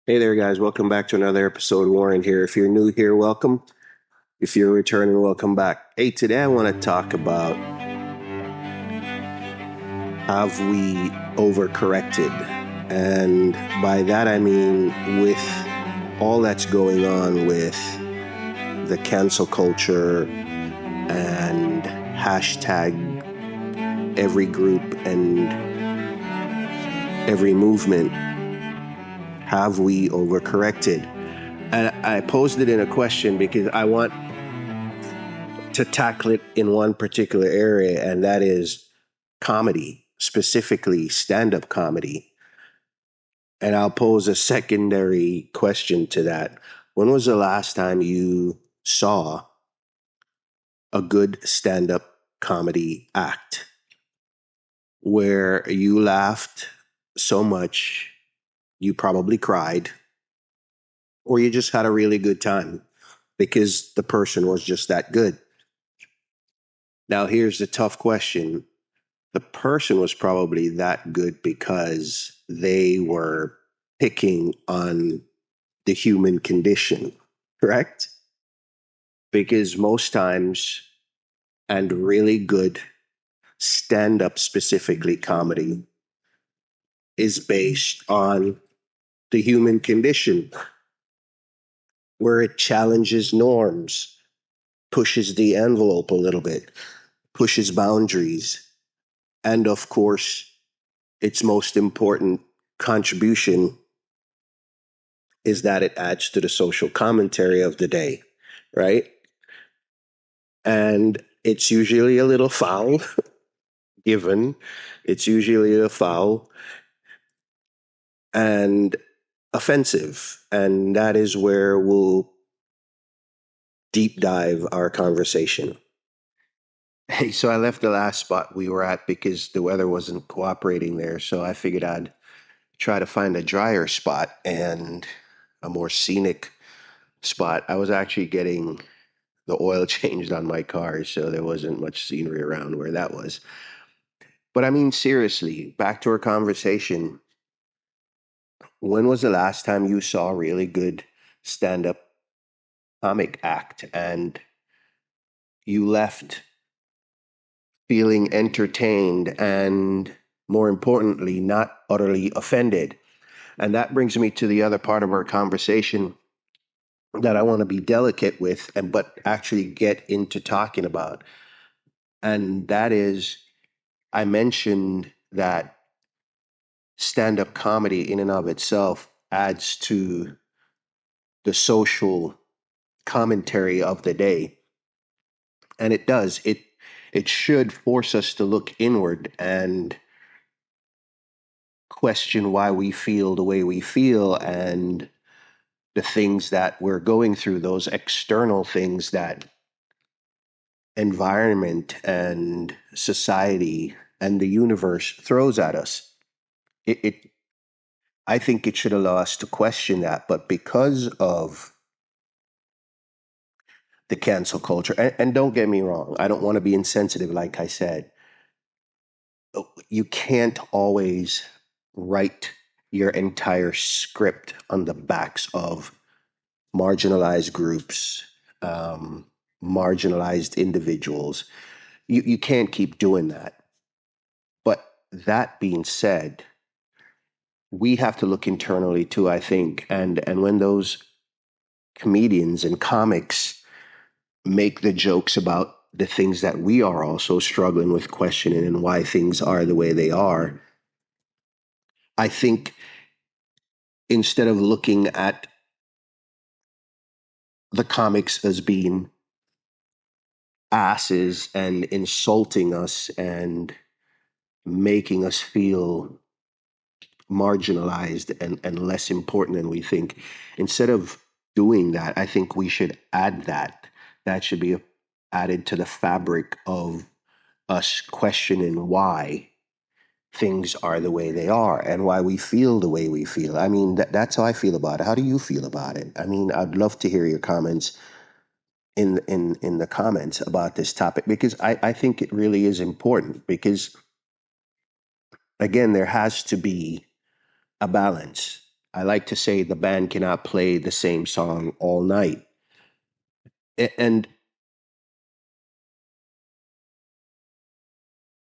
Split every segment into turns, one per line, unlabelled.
Hey there, guys. Welcome back to another episode. Warren here. If you're new here, welcome. If you're returning, welcome back. Hey, today I want to talk about have we overcorrected? And by that I mean with all that's going on with the cancel culture and hashtag every group and every movement, have we overcorrected? And I posed it in a question because I want to tackle it in one particular area, and that is comedy, specifically stand up comedy. And I'll pose a secondary question to that. When was the last time you saw a good stand up comedy act where you laughed so much you probably cried, or you just had a really good time because the person was just that good? Now, here's the tough question. The person was probably that good because they were picking on the human condition, correct? Because most times, and really good stand up, specifically comedy, is based on the human condition, where it challenges norms, pushes the envelope a little bit, pushes boundaries, and of course, its most important contribution is that it adds to the social commentary of the day, right? And it's usually a little foul, given it's usually a foul and offensive. And that is where we'll deep dive our conversation. Hey, so I left the last spot we were at because the weather wasn't cooperating there. So I figured I'd try to find a drier spot and a more scenic spot. I was actually getting the oil changed on my car, so there wasn't much scenery around where that was. But I mean, seriously, back to our conversation. When was the last time you saw a really good stand up comic act and you left feeling entertained and, more importantly, not utterly offended? And that brings me to the other part of our conversation that I want to be delicate with, and but actually get into talking about. And that is, I mentioned that stand up comedy in and of itself adds to the social commentary of the day. And it does. It should force us to look inward and question why we feel the way we feel and the things that we're going through, those external things that environment and society and the universe throws at us. It I think it should allow us to question that, but because of the cancel culture, and don't get me wrong, I don't want to be insensitive, like I said, you can't always write your entire script on the backs of marginalized groups, um, marginalized individuals. You can't keep doing that. But that being said, we have to look internally too, I think. And when those comedians and comics make the jokes about the things that we are also struggling with questioning and why things are the way they are, I think instead of looking at the comics as being asses and insulting us and making us feel marginalized and less important than we think, instead of doing that, I think we should add that. That should be added to the fabric of us questioning why things are the way they are and why we feel the way we feel. I mean, that's how I feel about it. How do you feel about it? I mean, I'd love to hear your comments in the comments about this topic, because I think it really is important, because again, there has to be a balance. I like to say the band cannot play the same song all night. And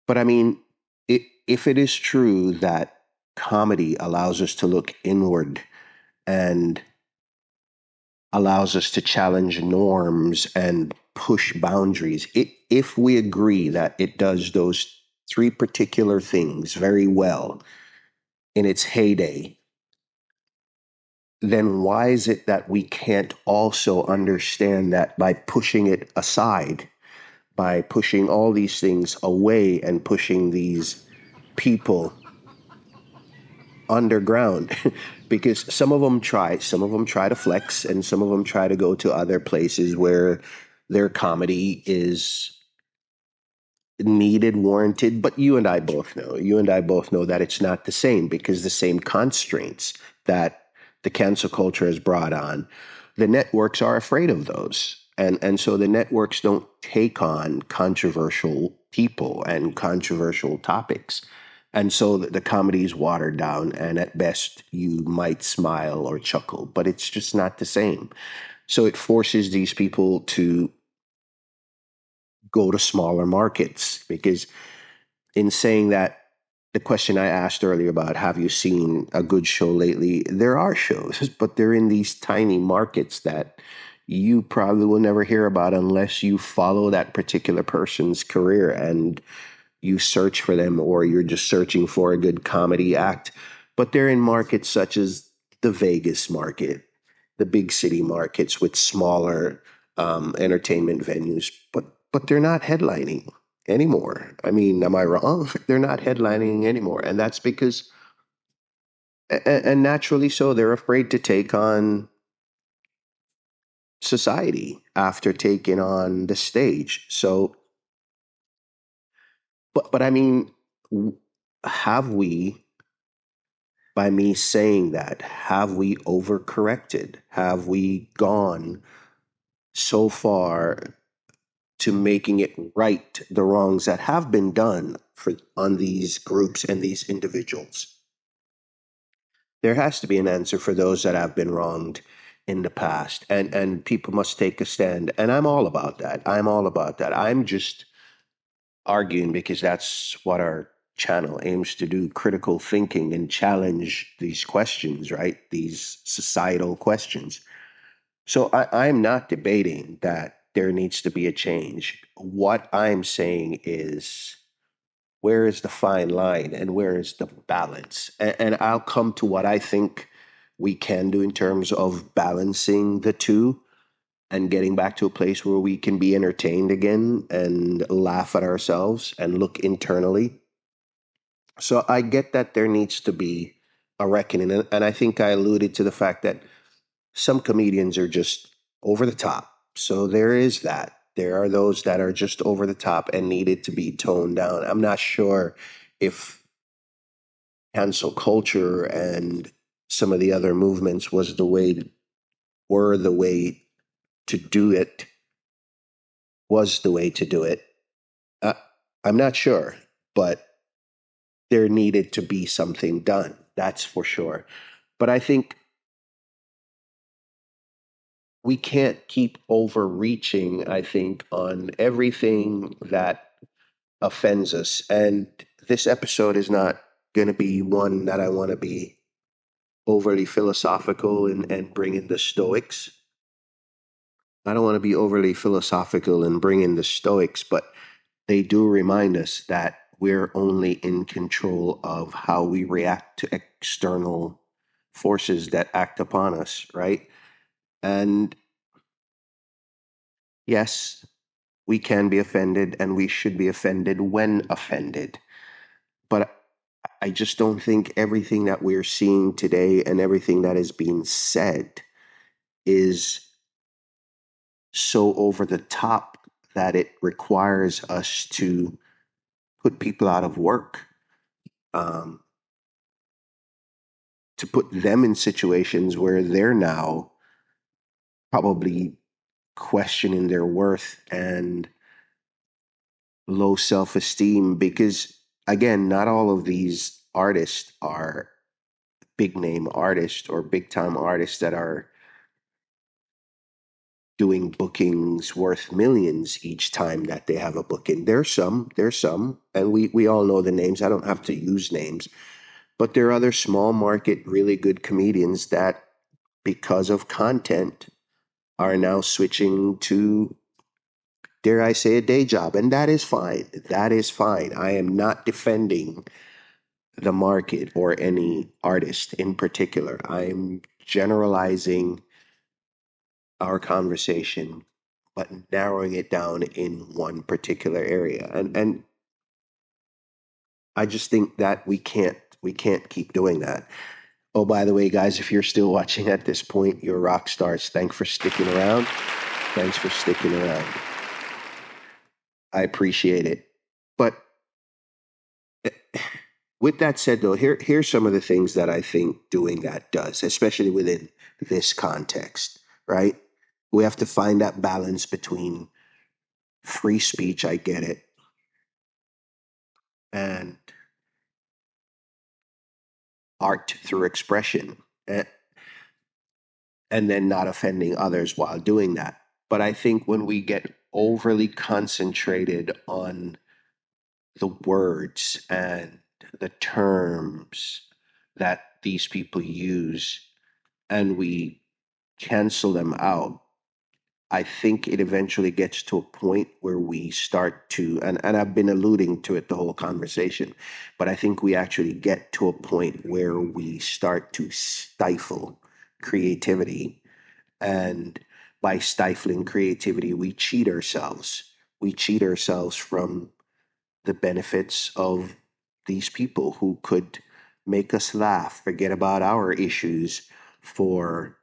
but I mean, if it is true that comedy allows us to look inward and allows us to challenge norms and push boundaries, if we agree that it does those three particular things very well in its heyday, then why is it that we can't also understand that by pushing it aside, by pushing all these things away and pushing these people underground? Because some of them try to flex, and some of them try to go to other places where their comedy is needed, warranted. But you and I both know that it's not the same, because the same constraints that the cancel culture has brought on, the networks are afraid of those. And so the networks don't take on controversial people and controversial topics. And so the comedy is watered down, and at best you might smile or chuckle, but it's just not the same. So it forces these people to go to smaller markets, because in saying that, the question I asked earlier about have you seen a good show lately, there are shows, but they're in these tiny markets that you probably will never hear about unless you follow that particular person's career and you search for them, or you're just searching for a good comedy act. But they're in markets such as the Vegas market, the big city markets with smaller entertainment venues, but they're not headlining anymore. I mean, am I wrong? They're not headlining anymore, and that's because, and naturally so, they're afraid to take on society after taking on the stage. So, but I mean, have we, by me saying that, have we overcorrected? Have we gone so far to making it right the wrongs that have been done for on these groups and these individuals? There has to be an answer for those that have been wronged in the past, and people must take a stand. And I'm all about that. I'm all about that. I'm just arguing because that's what our channel aims to do: critical thinking and challenge these questions, right? These societal questions. So I'm not debating that there needs to be a change. What I'm saying is, where is the fine line and where is the balance? And I'll come to what I think we can do in terms of balancing the two and getting back to a place where we can be entertained again and laugh at ourselves and look internally. So I get that there needs to be a reckoning. And I think I alluded to the fact that some comedians are just over the top. So there is that. There are those that are just over the top and needed to be toned down. I'm not sure if cancel culture and some of the other movements were the way to do it, was the way to do it. Uh, I'm not sure, but there needed to be something done. That's for sure. But I think we can't keep overreaching, I think, on everything that offends us. And this episode is not going to be one that I want to be overly philosophical and bring in the Stoics. I don't want to be overly philosophical and bring in the Stoics, but they do remind us that we're only in control of how we react to external forces that act upon us, right? And yes, we can be offended and we should be offended when offended. But I just don't think everything that we're seeing today and everything that is being said is so over the top that it requires us to put people out of work, um, to put them in situations where they're now probably questioning their worth and low self esteem. Because, again, not all of these artists are big name artists or big time artists that are doing bookings worth millions each time that they have a booking. There's some, and we all know the names. I don't have to use names, but there are other small market, really good comedians that, because of content, are now switching to, dare I say, a day job. And that is fine. That is fine. I am not defending the market or any artist in particular. I'm generalizing our conversation, but narrowing it down in one particular area. And I just think that we can't keep doing that. Oh, by the way, guys, if you're still watching at this point, you're rock stars. Thanks for sticking around. Thanks for sticking around. I appreciate it. But with that said, though, here's some of the things that I think doing that does, especially within this context, right? We have to find that balance between free speech, I get it, and art through expression, and, and then not offending others while doing that. But I think when we get overly concentrated on the words and the terms that these people use and we cancel them out, I think it eventually gets to a point where we start to, and I've been alluding to it the whole conversation, but I think we actually get to a point where we start to stifle creativity. And by stifling creativity, we cheat ourselves. We cheat ourselves from the benefits of these people who could make us laugh, forget about our issues for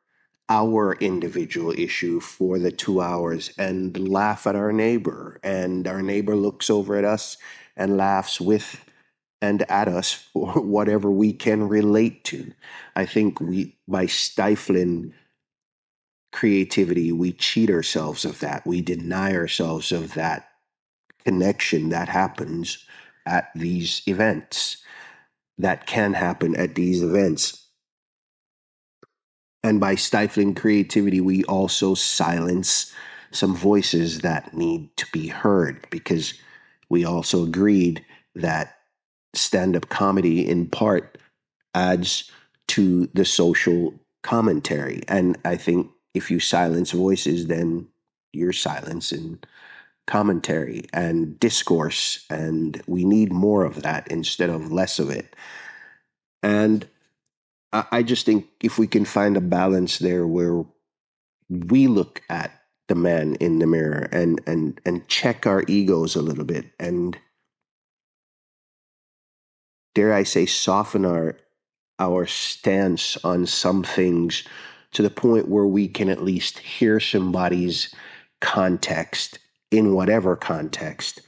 our individual issue for the 2 hours and laugh at our neighbor. And our neighbor looks over at us and laughs with and at us for whatever we can relate to. I think by stifling creativity, we cheat ourselves of that. We deny ourselves of that connection that happens at these events, that can happen at these events. And by stifling creativity, we also silence some voices that need to be heard, because we also agreed that stand up comedy, in part, adds to the social commentary. And I think if you silence voices, then you're silencing commentary and discourse. And we need more of that instead of less of it. And I just think if we can find a balance there where we look at the man in the mirror and check our egos a little bit, and dare I say soften our stance on some things to the point where we can at least hear somebody's context, in whatever context,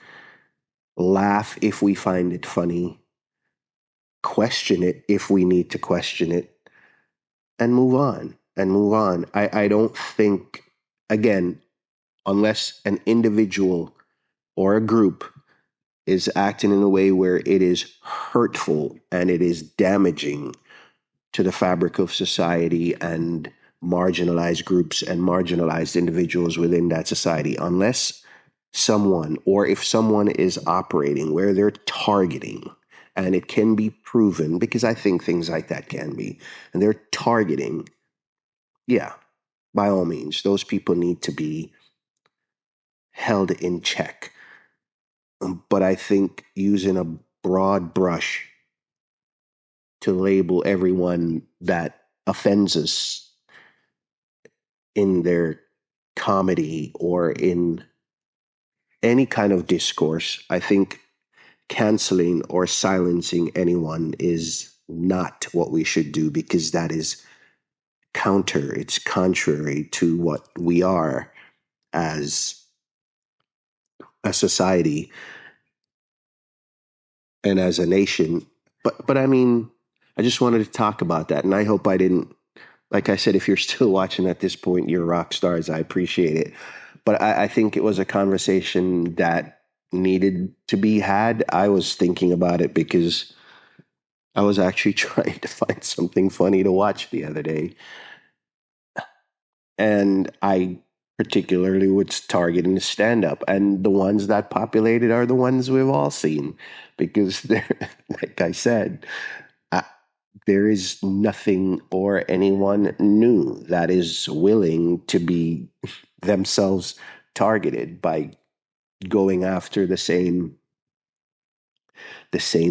laugh if we find it funny, question it if we need to question it, and move on and move on. I don't think, again, unless an individual or a group is acting in a way where it is hurtful and it is damaging to the fabric of society and marginalized groups and marginalized individuals within that society, unless someone, or if someone is operating where they're targeting, and it can be proven, because I think things like that can be, and they're targeting, yeah, by all means, those people need to be held in check. But I think using a broad brush to label everyone that offends us in their comedy or in any kind of discourse, I think canceling or silencing anyone is not what we should do, because that is it's contrary to what we are as a society and as a nation. But I mean, I just wanted to talk about that, and I hope I didn't. Like I said, if you're still watching at this point, you're rock stars. I appreciate it. But I think it was a conversation that needed to be had. I was thinking about it because I was actually trying to find something funny to watch the other day, and I particularly was targeting the stand up, and the ones that populated are the ones we've all seen because they're, like I said, I, there is nothing or anyone new that is willing to be themselves targeted by going after the same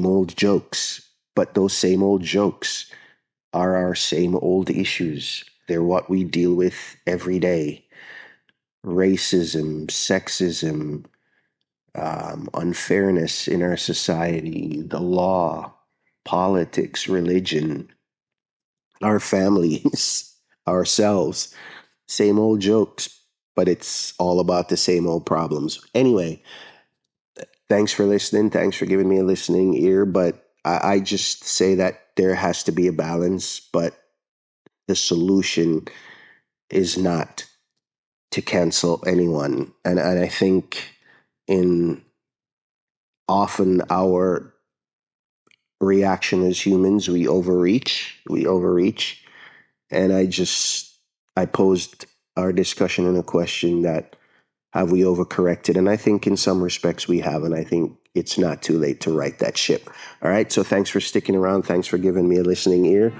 old jokes. But those same old jokes are our same old issues. They're what we deal with every day: racism, sexism, unfairness in our society, the law, politics, religion, our families, ourselves. Same old jokes, but it's all about the same old problems. Anyway, thanks for listening. Thanks for giving me a listening ear. But I just say that there has to be a balance, but the solution is not to cancel anyone. And I think in often our reaction as humans, we overreach. And I posed our discussion in a question that, have we overcorrected? And I think in some respects we have, and I think it's not too late to right that ship. All right, so thanks for sticking around. Thanks for giving me a listening ear.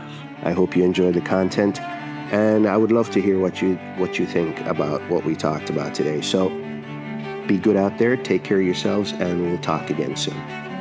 I hope you enjoyed the content, and I would love to hear what you think about what we talked about today. So be good out there, take care of yourselves, and we'll talk again soon.